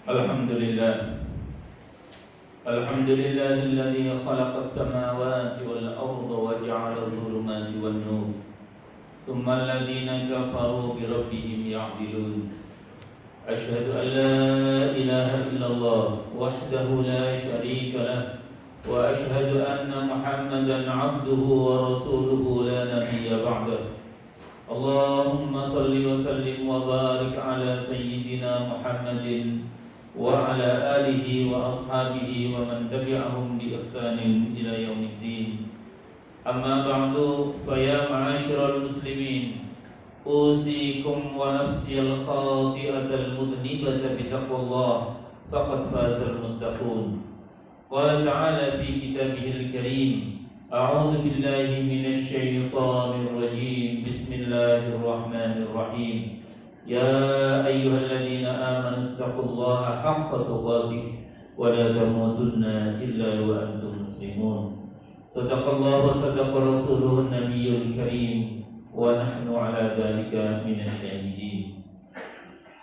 Alhamdulillah. Alhamdulillahilladzi khalaqas samawati wal arda wa ja'ala adh-dhulumati wan nur. Tsumma alladziina kafaru bi rabbihim ya'dilun. Asyhadu an la ilaha illallah wahdahu la syarika lah wa asyhadu anna Muhammadan 'abduhu wa rasuluhu la nabiyya ba'dahu. Allahumma salli wa sallim wa barik ala sayyidina Muhammadin wa ala alihi wa ashabihi wa man tabi'ahum bi ihsanin ila yaumiddin. Amma ba'du, fa ya ma'asyiral muslimin, usikum wa nafsiyal khati'atal mudhnibata bi taqwallah, faqad fazal muttaqun. Qala ta'ala fi kitabihil karim, a'udzu billahi minasy syaithanir rajim. Bismillahirrahmanirrahim. Ya ayyuhalladzina amanu taqullaha haqqa tuqatih wa la tamutunna illa wa antum muslimun. Sadaqallahu wa sadaqa rasuluhun nabiyyul karim wa nahnu ala dzalika minasyahidin.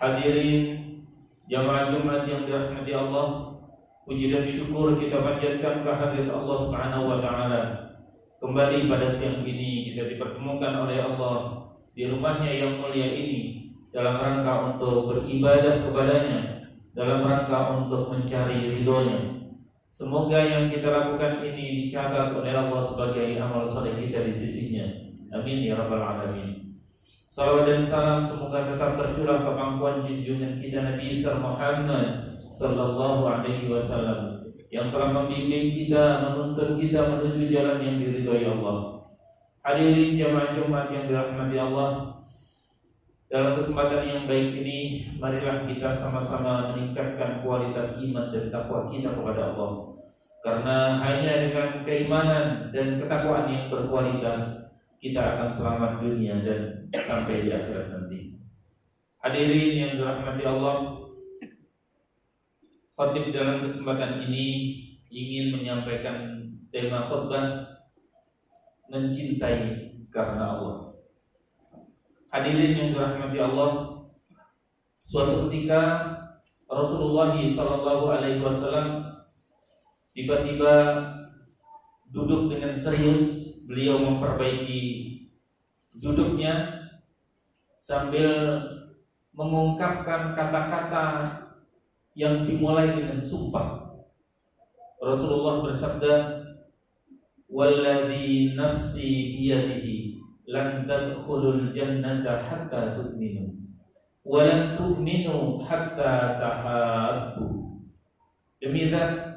Hadirin jamaah Jumat yang dirahmati Allah, puji dan syukur kita panjatkan kehadirat Allah Subhanahu wa taala. Kembali pada siang ini kita dipertemukan oleh Allah di rumahnya yang mulia ini dalam rangka untuk beribadah kepadanya, dalam rangka untuk mencari ridhonya. Semoga yang kita lakukan ini dicatat oleh Allah sebagai amal saleh kita di sisinya. Amin ya rabbal alamin. Salawat dan salam semoga tetap tercurah ke pangkuan junjungan kita Nabi Muhammad sallallahu alaihi wasallam yang telah membimbing kita, menuntun kita menuju jalan yang diridhai Allah. Hadirin jamaah Jumat yang dirahmati Allah, dalam kesempatan yang baik ini, marilah kita sama-sama meningkatkan kualitas iman dan takwa kita kepada Allah. Karena hanya dengan keimanan dan ketakwaan yang berkualitas, kita akan selamat dunia dan sampai di akhirat nanti. Hadirin yang dirahmati Allah, khatib dalam kesempatan ini ingin menyampaikan tema khutbah, mencintai karena Allah. Hadirin yang dirahmati Allah, suatu ketika Rasulullah sallallahu alaihi wasallam tiba-tiba duduk dengan serius. Beliau memperbaiki duduknya sambil mengungkapkan kata-kata yang dimulai dengan sumpah. Rasulullah bersabda, "Walladzi nafsi biyadihi lan tadkhulul jannata hatta tu'minu wa lan tu'minu hatta tahabbu." Demi zat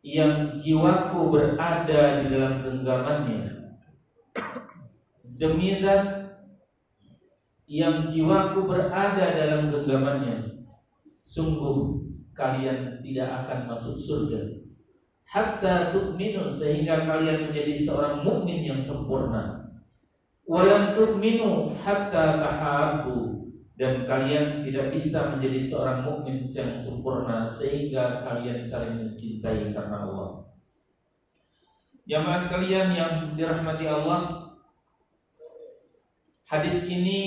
yang jiwaku berada di dalam genggamannya, demi zat yang jiwaku berada dalam genggamannya, sungguh kalian tidak akan masuk surga hatta tu'minu, sehingga kalian menjadi seorang mukmin yang sempurna. Walan tu'minu hatta tahabbu, dan kalian tidak bisa menjadi seorang mukmin yang sempurna sehingga kalian saling mencintai karena Allah. Jamaah sekalian yang dirahmati Allah, hadis ini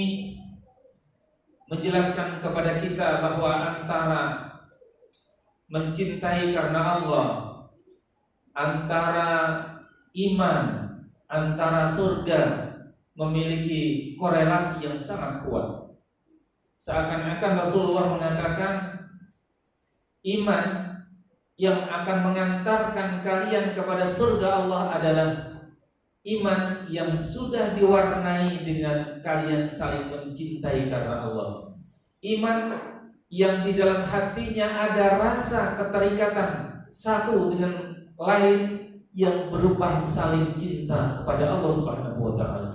menjelaskan kepada kita bahwa antara mencintai karena Allah, antara iman, antara surga memiliki korelasi yang sangat kuat. Seakan-akan Rasulullah mengatakan iman yang akan mengantarkan kalian kepada surga Allah adalah iman yang sudah diwarnai dengan kalian saling mencintai karena Allah. Iman yang di dalam hatinya ada rasa keterikatan satu dengan lain yang berupa saling cinta kepada Allah Subhanahu wa taala.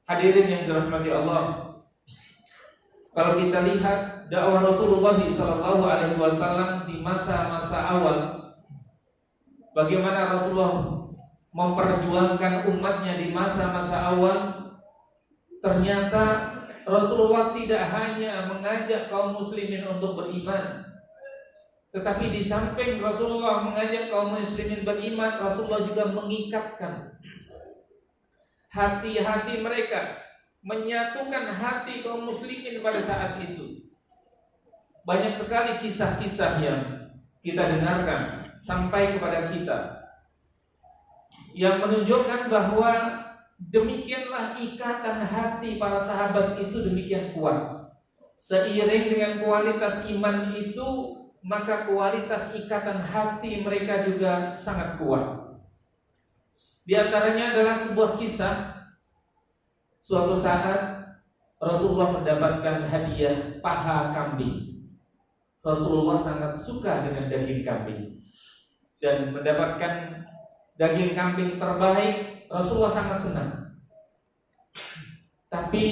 Hadirin yang dirahmati Allah, kalau kita lihat dakwah Rasulullah sallallahu alaihi wasallam di masa-masa awal, bagaimana Rasulullah memperjuangkan umatnya di masa-masa awal, ternyata Rasulullah tidak hanya mengajak kaum muslimin untuk beriman, tetapi di samping Rasulullah mengajak kaum muslimin beriman, Rasulullah juga mengikatkan hati-hati mereka, menyatukan hati kaum muslimin pada saat itu. banyak sekali kisah-kisah yang kita dengarkan sampai kepada kita yang menunjukkan bahwa demikianlah ikatan hati para sahabat itu demikian kuat. Seiring dengan kualitas iman itu, maka kualitas ikatan hati mereka juga sangat kuat. Di antaranya adalah sebuah kisah. Suatu saat Rasulullah mendapatkan hadiah paha kambing. Rasulullah sangat suka dengan daging kambing, dan mendapatkan daging kambing terbaik, Rasulullah sangat senang. Tapi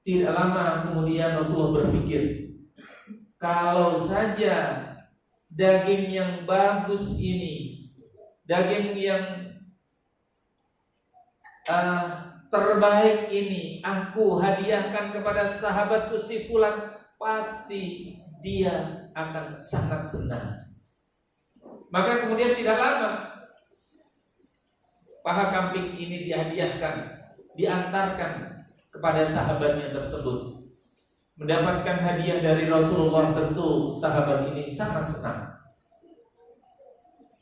tidak lama kemudian Rasulullah berpikir, kalau saja daging yang bagus ini, daging yang terbaik ini aku hadiahkan kepada sahabatku si fulan, pasti dia akan sangat senang. Maka kemudian tidak lama paha kambing ini dihadiahkan, diantarkan kepada sahabatnya tersebut. Mendapatkan hadiah dari Rasulullah, tentu sahabat ini sangat senang.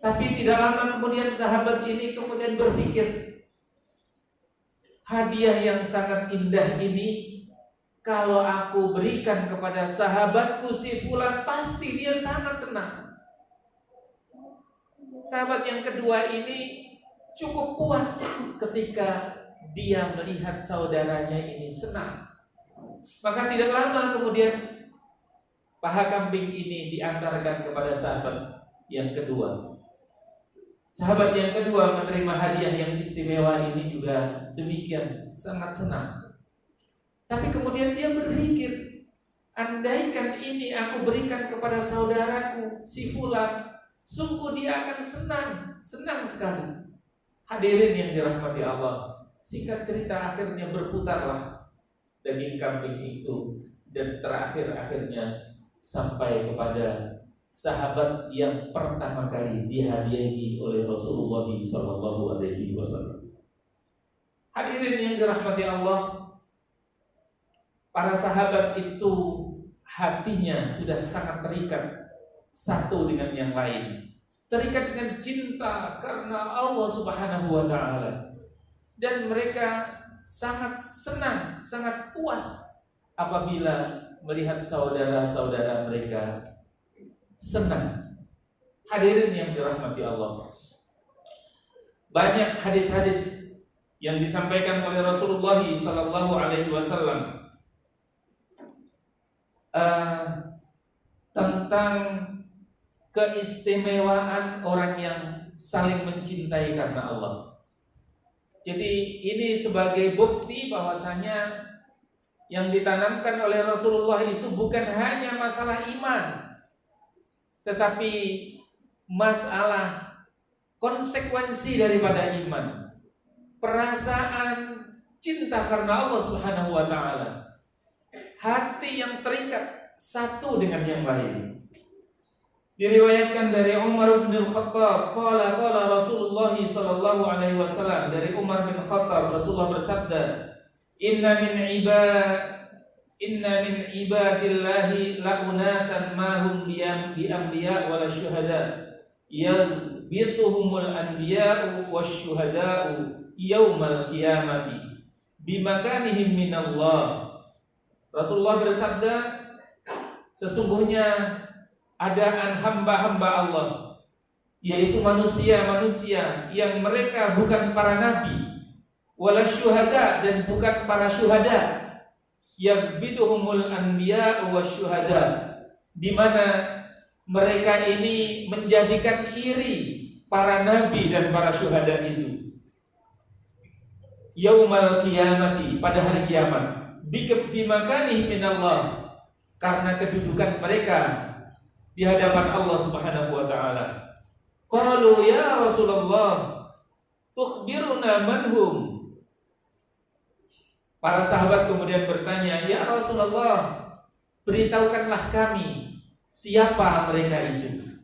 Tapi tidak lama kemudian sahabat ini kemudian berpikir, hadiah yang sangat indah ini kalau aku berikan kepada sahabatku si fulan, pasti dia sangat senang. Sahabat yang kedua ini cukup puas ketika dia melihat saudaranya ini senang. Maka tidak lama kemudian paha kambing ini diantarkan kepada sahabat yang kedua. Sahabat yang kedua menerima hadiah yang istimewa ini juga demikian sangat senang. Tapi kemudian dia berpikir, andaikan ini aku berikan kepada saudaraku si fulan, sungguh dia akan senang sekali. Hadirin yang dirahmati Allah, singkat cerita akhirnya berputarlah daging kambing itu, dan akhirnya sampai kepada sahabat yang pertama kali dihadiahi oleh Rasulullah SAW. Hadirin yang dirahmati Allah, para sahabat itu hatinya sudah sangat terikat satu dengan yang lain, terikat dengan cinta karena Allah Subhanahu wa Ta'ala, dan mereka sangat senang, sangat puas apabila melihat saudara-saudara mereka senang. Hadirin yang dirahmati Allah, banyak hadis-hadis yang disampaikan oleh Rasulullah sallallahu alaihi wasallam tentang keistimewaan orang yang saling mencintai karena Allah. Jadi ini sebagai bukti bahwasanya yang ditanamkan oleh Rasulullah itu bukan hanya masalah iman, tetapi masalah konsekuensi daripada iman, perasaan cinta karena Allah Subhanahu wa Ta'ala, hati yang terikat satu dengan yang lain. Diriwayatkan dari Umar bin Khattab, qala Rasulullah sallallahu alaihi wasallam, dari Umar bin Khattab, Rasulullah bersabda, inna min ibadillahi la unasan ma hum bi anbiya wala syuhada yabituhumul anbiya wasyuhada'u yaumal qiyamati bimakanihim minallah. Rasulullah bersabda, sesungguhnya ada hamba-hamba Allah, yaitu manusia-manusia yang mereka bukan para nabi, wala syuhada, dan bukan para syuhada, yaghbituhumul anbiya wasyuhada, di mana mereka ini menjadikan iri para nabi dan para syuhada itu yaumal qiyamati, pada hari kiamat, bimakanihi minallah, karena kedudukan mereka di hadapan Allah Subhanahu wa Ta'ala. Qalu ya Rasulullah tukhbiruna manhum. Para sahabat kemudian bertanya, ya Rasulullah, beritahukanlah kami siapa mereka itu.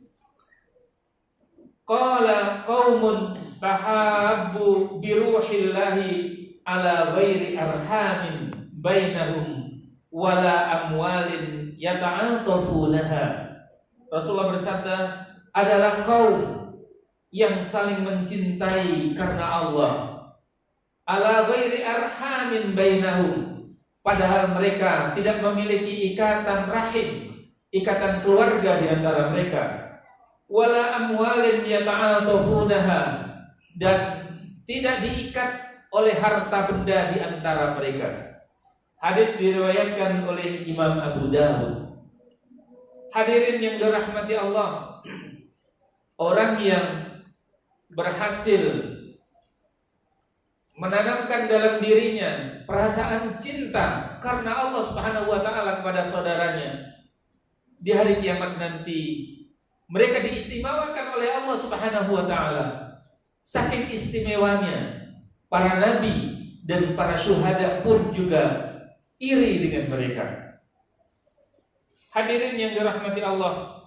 Qala qaumun tahabbu biruhillahi ala ghairi arhamin bainahum wala amwalin yata'atafunaha. Rasulullah bersabda, adalah kaum yang saling mencintai karena Allah. Ala ghairi arhamin bainahum, padahal mereka tidak memiliki ikatan rahim, ikatan keluarga di antara mereka. Wala amwalin yata'atafunaha, dan tidak diikat oleh harta benda di antara mereka. Hadis diriwayatkan oleh Imam Abu Dawud. Hadirin yang dirahmati Allah, orang yang berhasil menanamkan dalam dirinya perasaan cinta karena Allah Subhanahu wa taala kepada saudaranya, di hari kiamat nanti mereka diistimewakan oleh Allah Subhanahu wa taala. Saking istimewanya, para nabi dan para syuhada pun juga iri dengan mereka. Hadirin yang dirahmati Allah,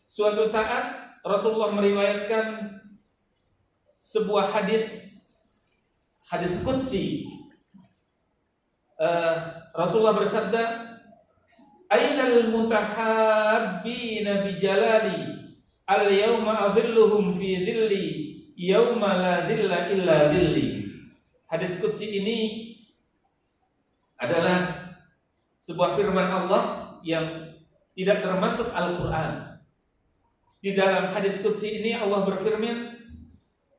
suatu saat Rasulullah meriwayatkan sebuah hadis qudsi. Rasulullah bersabda, "Ainal mutahabbina bi jalali al-yawma adhilluhum fi dhilli yawma la dhilla illa dhilli." Hadis qudsi ini adalah sebuah firman Allah yang tidak termasuk Al-Qur'an. Di dalam hadis qudsi ini Allah berfirman,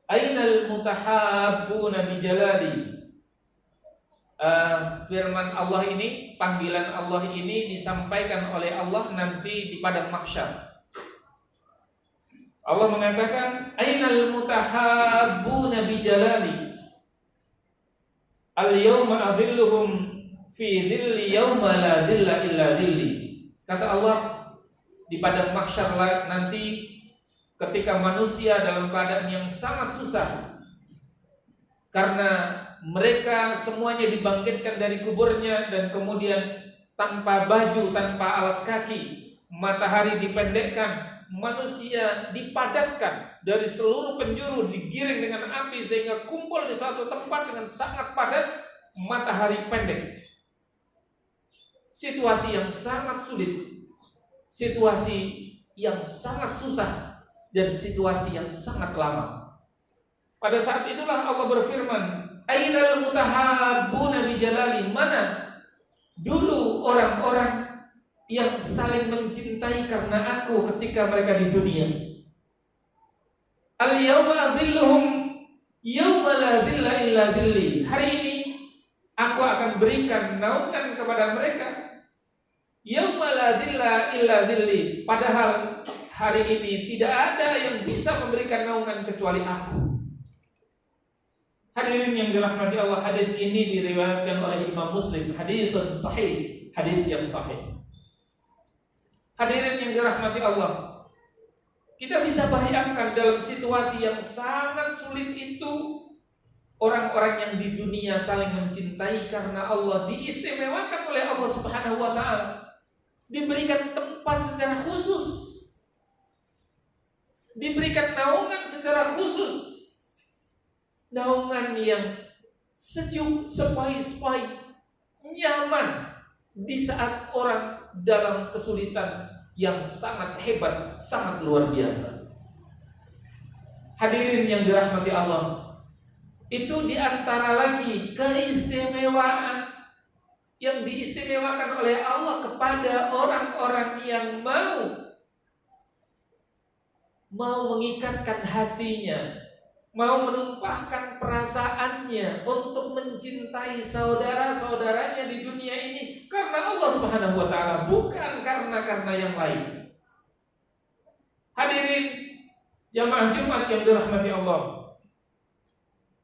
"Ainal mutahabbuna bi jalali." Firman Allah ini, panggilan Allah ini disampaikan oleh Allah nanti di padang mahsyar. Allah mengatakan, "Ainal mutahabbuna bi jalali al-yawma adhilluhum fi dhilli yawma la dhilla illa dhilli." Kata Allah, di padang mahsyar nanti ketika manusia dalam keadaan yang sangat susah karena mereka semuanya dibangkitkan dari kuburnya dan kemudian tanpa baju, tanpa alas kaki, matahari dipendekkan, manusia dipadatkan dari seluruh penjuru, digiring dengan api sehingga kumpul di satu tempat dengan sangat padat, matahari pendek. Situasi yang sangat sulit, situasi yang sangat susah, dan situasi yang sangat lama. Pada saat itulah Allah berfirman, "Ainal mutahabbuna bi jalali." Mana dulu orang-orang yang saling mencintai karena aku ketika mereka di dunia? Al-yawma adhilluhum yawma la dhilla illa dhilli. Hari ini aku akan berikan naungan kepada mereka. Yawma la dhilla illa dhilli. Padahal hari ini tidak ada yang bisa memberikan naungan kecuali aku. Hadirin yang dirahmati Allah, hadis ini diriwayatkan oleh Imam Muslim. Hadisun sahih, hadis yang sahih. Hadirin yang dirahmati Allah, kita bisa bayangkan dalam situasi yang sangat sulit itu, orang-orang yang di dunia saling mencintai karena Allah, diistimewakan oleh Allah Subhanahu wa taala, diberikan tempat secara khusus, diberikan naungan secara khusus, naungan yang sejuk, sepoi-sepoi, nyaman di saat orang dalam kesulitan yang sangat hebat, sangat luar biasa. Hadirin yang dirahmati Allah, itu diantara lagi keistimewaan yang diistimewakan oleh Allah kepada orang-orang yang mau mengikatkan hatinya, mau menumpahkan perasaannya untuk mencintai saudara-saudaranya di dunia ini karena Allah Subhanahu wa taala, bukan karena yang lain. Hadirin jamaah Jumat yang dirahmati Allah,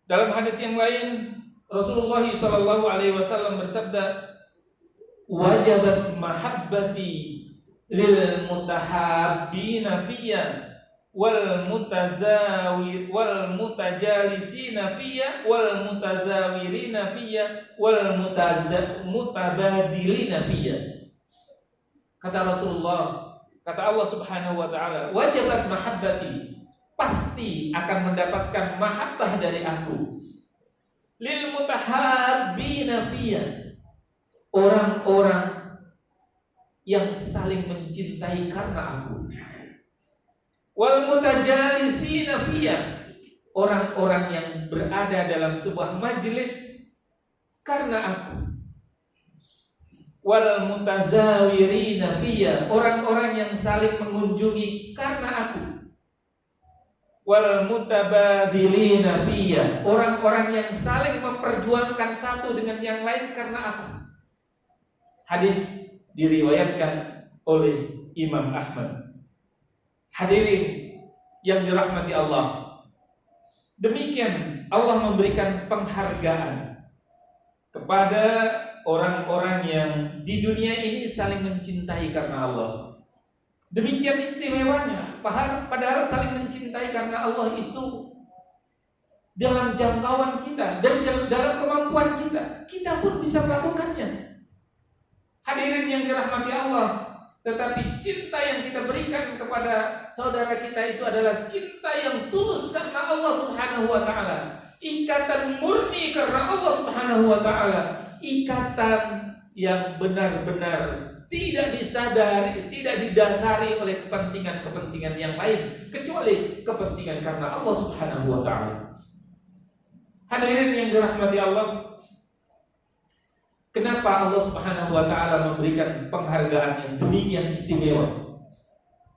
dalam hadis yang lain Rasulullah sallallahu alaihi wasallam bersabda, "Wajabat mahabbati lil mutahabbina fiyya wal mutajalisina fiyya wal mutazawirina fiyya wal mutabadilina fiyya." Kata Rasulullah, kata Allah Subhanahu wa taala, wajabat mahabbati, pasti akan mendapatkan mahabbah dari aku, lil mutahabbina fiyya, orang-orang yang saling mencintai karena aku. Wal mutajalisina fiyya, orang-orang yang berada dalam sebuah majelis karena aku. Wal mutazawirina fiyya, orang-orang yang saling mengunjungi karena aku. Wal mutabadilina fiyya, orang-orang yang saling memperjuangkan satu dengan yang lain karena aku. Hadis diriwayatkan oleh Imam Ahmad. Hadirin yang dirahmati Allah, demikian Allah memberikan penghargaan kepada orang-orang yang di dunia ini saling mencintai karena Allah. Demikian istimewanya, padahal saling mencintai karena Allah itu dalam jangkauan kita dan dalam kemampuan kita, kita pun bisa melakukannya. Hadirin yang dirahmati Allah, tetapi cinta yang kita berikan kepada saudara kita itu adalah cinta yang tulus karena Allah Subhanahu wa taala. Ikatan murni karena Allah Subhanahu wa taala. Ikatan yang benar-benar tidak disadari, tidak didasari oleh kepentingan-kepentingan yang lain kecuali kepentingan karena Allah Subhanahu wa taala. Hadirin yang dirahmati Allah, kenapa Allah Subhanahu wa taala memberikan penghargaan yang demikian istimewa?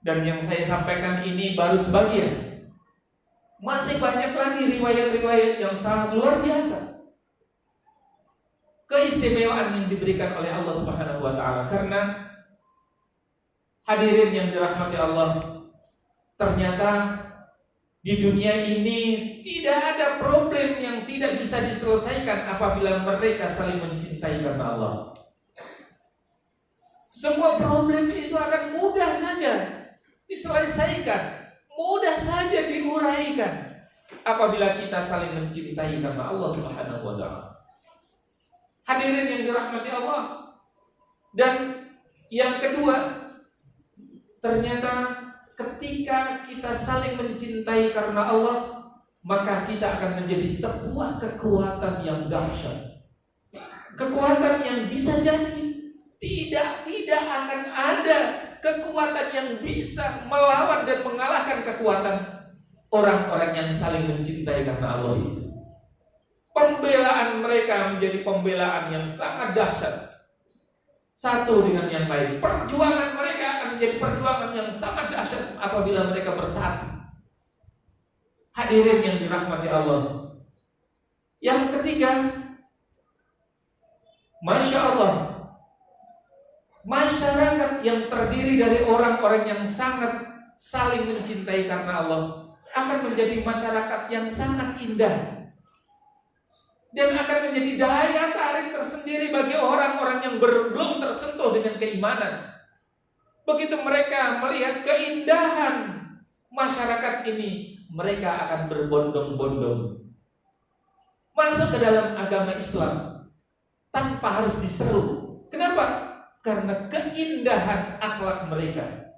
Dan yang saya sampaikan ini baru sebagian. Masih banyak lagi riwayat-riwayat yang sangat luar biasa. Keistimewaan yang diberikan oleh Allah Subhanahu wa taala, karena hadirin yang dirahmati Allah, ternyata di dunia ini tidak ada problem yang tidak bisa diselesaikan apabila mereka saling mencintai karena Allah. Semua problem itu akan mudah saja diselesaikan, mudah saja diuraikan apabila kita saling mencintai karena Allah Subhanahu wa taala. Hadirin yang dirahmati Allah. Dan yang kedua, ternyata ketika kita saling mencintai karena Allah, maka kita akan menjadi sebuah kekuatan yang dahsyat. Kekuatan yang bisa jadi tidak akan ada kekuatan yang bisa melawan dan mengalahkan kekuatan orang-orang yang saling mencintai karena Allah itu. Pembelaan mereka menjadi pembelaan yang sangat dahsyat satu dengan yang lain. Perjuangan mereka akan menjadi perjuangan yang sangat dahsyat apabila mereka bersatu. Hadirin yang dirahmati Allah. Yang ketiga, Masya Allah, masyarakat yang terdiri dari orang-orang yang sangat saling mencintai karena Allah akan menjadi masyarakat yang sangat indah dan akan menjadi daya tarik tersendiri bagi orang-orang yang belum tersentuh dengan keimanan. Begitu mereka melihat keindahan masyarakat ini, mereka akan berbondong-bondong masuk ke dalam agama Islam tanpa harus diseru. Kenapa? Karena keindahan akhlak mereka.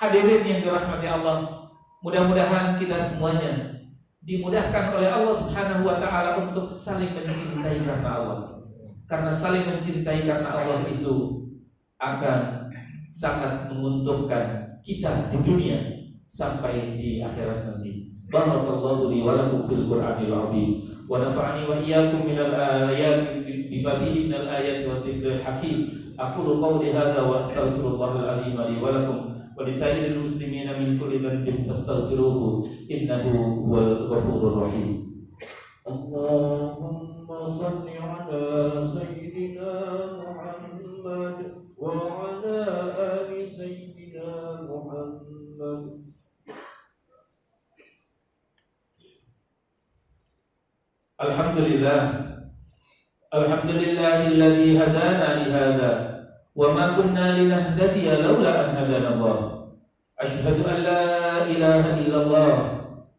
Hadirin yang dirahmati Allah, mudah-mudahan kita semuanya dimudahkan oleh Allah Subhanahu wa taala untuk saling mencintai karena Allah. Karena saling mencintai karena Allah itu akan sangat menguntungkan kita di dunia sampai di akhirat nanti. Barakallahu li wa lakum fil Qur'anil 'azim wa nafa'ani wa iyyakum minal ayati bima fihi minal ayati wa dzikril hakim. Aqulu qawli hadza wa astaghfirullahal 'azim li wa lakum ولسائر المسلمين من كل ذنب فاستغفروه إنه هو الغفور الرحيم. اللهم صل على سيدنا محمد وعلى آل سيدنا محمد. Alhamdulillah, alhamdulillahilladzi hadana li hadza wa ma kunna linahtadiya laula an hadana Allah. Asyhadu an la ilaha illallah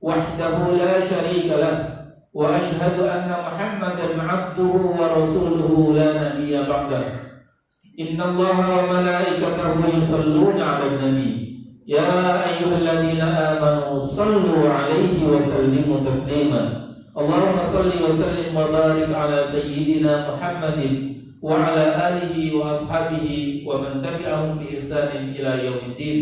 wahdahu la syarika lah wa asyhadu anna Muhammadan 'abduhu wa rasuluhu la nabiyya ba'dah. Innallaha wa malaikatahu yusholluna 'alan nabi. Ya ayyuhalladzina amanu shallu 'alaihi wa sallimu taslima. Allahumma shalli wa sallim wa barik 'ala sayyidina Muhammadin وعلى آله وأصحابه ومن تبعهم بإحسان إلى يوم الدين.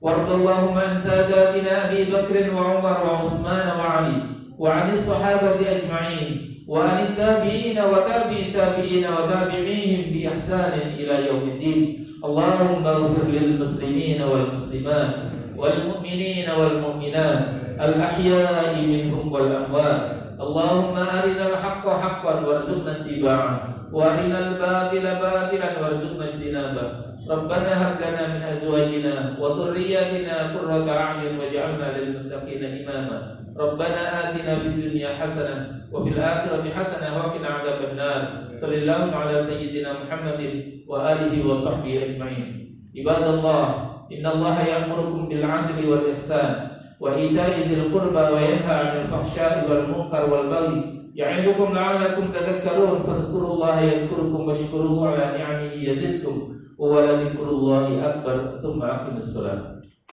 وارض اللهم عن ساداتنا أبي بكر وعمر وعثمان وعلي وعن الصحابة أجمعين وعن التابعين وتابع التابعين وتابعيهم بإحسان إلى يوم الدين. اللهم اغفر للمسلمين والمسلمات والمؤمنين والمؤمنات الأحياء منهم والأموات. اللهم أرنا الحق حقا وارزقنا اتباعه وأرنا الباطل باطلا وارزقنا اجتنابه. ربنا هب لنا من أزواجنا وذرياتنا قرة أعين واجعلنا للمتقين إماما. ربنا آتنا في الدنيا حسنة وفي الآخرة حسنة وقنا عذاب النار. صلى الله على سيدنا محمد وآله وصحبه أجمعين. عباد الله، إن الله يأمركم بالعدل والإحسان وإيتاء ذي القربى وينهى عن الفحشاء والمنكر والبغي يعظكم لعلكم تذكرون. فاذكروا الله يذكركم واشكروه على نعمه يزدكم ولذكر الله أكبر. ثم أقم الصلاة.